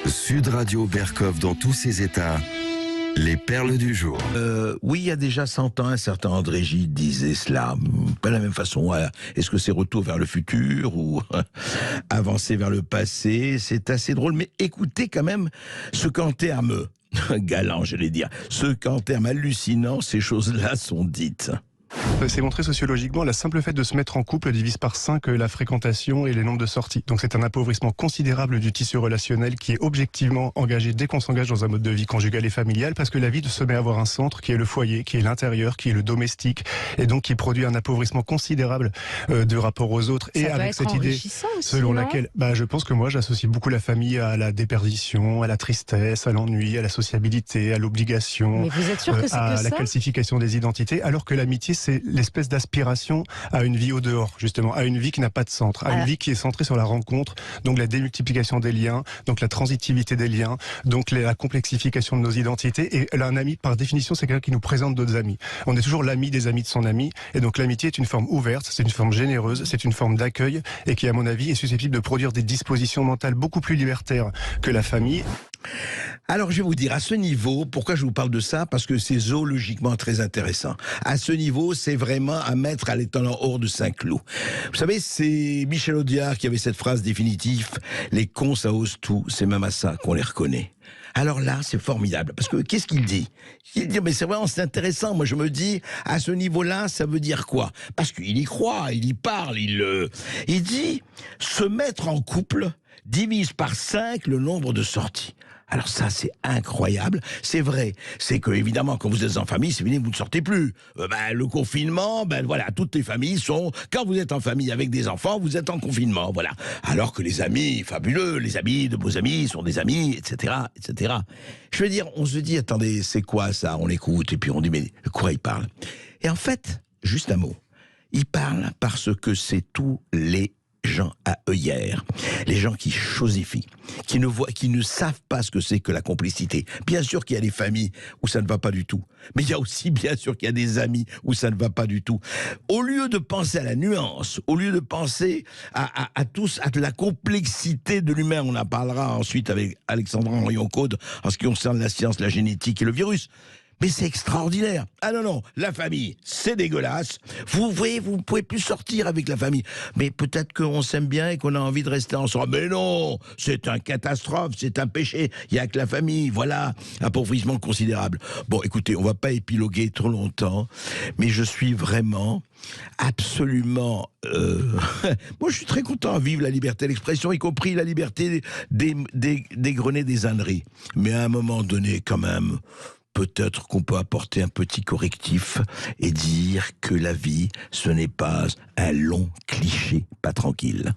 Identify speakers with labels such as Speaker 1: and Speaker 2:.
Speaker 1: Sud Radio Berkov dans tous ses états. Les perles du jour.
Speaker 2: Oui, il y a déjà 100 ans, un certain André Gide disait cela. Pas de la même façon. Est-ce que c'est retour vers le futur ou avancer vers le passé? C'est assez drôle, mais écoutez quand même ce qu'en termes galant, j'allais dire, ce qu'en termes hallucinants, ces choses-là sont dites.
Speaker 3: C'est montré sociologiquement, le simple fait de se mettre en couple divise par 5 la fréquentation et les nombres de sorties. Donc c'est un appauvrissement considérable du tissu relationnel qui est objectivement engagé dès qu'on s'engage dans un mode de vie conjugal et familial, parce que la vie se met à avoir un centre qui est le foyer, qui est l'intérieur, qui est le domestique, et donc qui produit un appauvrissement considérable de rapport aux autres.
Speaker 4: Ça
Speaker 3: et
Speaker 4: peut
Speaker 3: avec
Speaker 4: être
Speaker 3: cette idée
Speaker 4: enrichissant aussi,
Speaker 3: selon
Speaker 4: non ?
Speaker 3: laquelle, je pense que moi j'associe beaucoup la famille à la déperdition, à la tristesse, à l'ennui, à la sociabilité, à l'obligation,
Speaker 4: Mais vous êtes sûr que c'est
Speaker 3: à
Speaker 4: que
Speaker 3: la
Speaker 4: ça ?
Speaker 3: calcification des identités, alors que l'amitié c'est l'espèce d'aspiration à une vie au dehors, justement, à une vie qui n'a pas de centre, à une vie qui est centrée sur la rencontre, donc la démultiplication des liens, donc la transitivité des liens, donc la complexification de nos identités. Et là, un ami, par définition, c'est quelqu'un qui nous présente d'autres amis. On est toujours l'ami des amis de son ami, et donc l'amitié est une forme ouverte, c'est une forme généreuse, c'est une forme d'accueil, et qui, à mon avis, est susceptible de produire des dispositions mentales beaucoup plus libertaires que la famille.
Speaker 2: Alors je vais vous dire, à ce niveau, pourquoi je vous parle de ça? Parce que c'est zoologiquement très intéressant. À ce niveau, c'est vraiment à mettre à l'étalon hors de Saint-Cloud. Vous savez, c'est Michel Audiard qui avait cette phrase définitive: les cons ça ose tout, c'est même à ça qu'on les reconnaît. Alors là, c'est formidable, parce que qu'est-ce qu'il dit? Il dit, mais c'est vraiment, c'est intéressant. Moi, je me dis, à ce niveau-là, ça veut dire quoi? Parce qu'il y croit, il y parle, il dit, se mettre en couple divise par 5 le nombre de sorties. Alors ça, c'est incroyable. C'est vrai. C'est que, évidemment, quand vous êtes en famille, c'est fini, vous ne sortez plus. Le confinement, voilà, toutes les familles sont... Quand vous êtes en famille avec des enfants, vous êtes en confinement, voilà. Alors que les amis, fabuleux, les amis de vos amis sont des amis, etc., etc. Je veux dire, on se dit, attendez, c'est quoi ça? On écoute, et puis on dit, mais de quoi il parle? Et en fait, juste un mot. Il parle parce que c'est tous les gens à œillères, les gens qui chosifient, qui ne savent pas ce que c'est que la complicité. Bien sûr qu'il y a des familles où ça ne va pas du tout, mais il y a aussi bien sûr qu'il y a des amis où ça ne va pas du tout. Au lieu de penser à la nuance, au lieu de penser à la complexité de l'humain, on en parlera ensuite avec Alexandra Henrion-Caude en ce qui concerne la science, la génétique et le virus. Mais c'est extraordinaire. Ah non, la famille, c'est dégueulasse. Vous voyez, vous ne pouvez plus sortir avec la famille. Mais peut-être qu'on s'aime bien et qu'on a envie de rester ensemble. Mais non, c'est une catastrophe, c'est un péché. Il n'y a que la famille, voilà, appauvrissement considérable. Bon, écoutez, on ne va pas épiloguer trop longtemps, mais je suis vraiment absolument... Moi, je suis très content à vivre la liberté d'expression, y compris la liberté d'égrener des âneries. Mais à un moment donné, quand même... Peut-être qu'on peut apporter un petit correctif et dire que la vie, ce n'est pas un long cliché pas tranquille.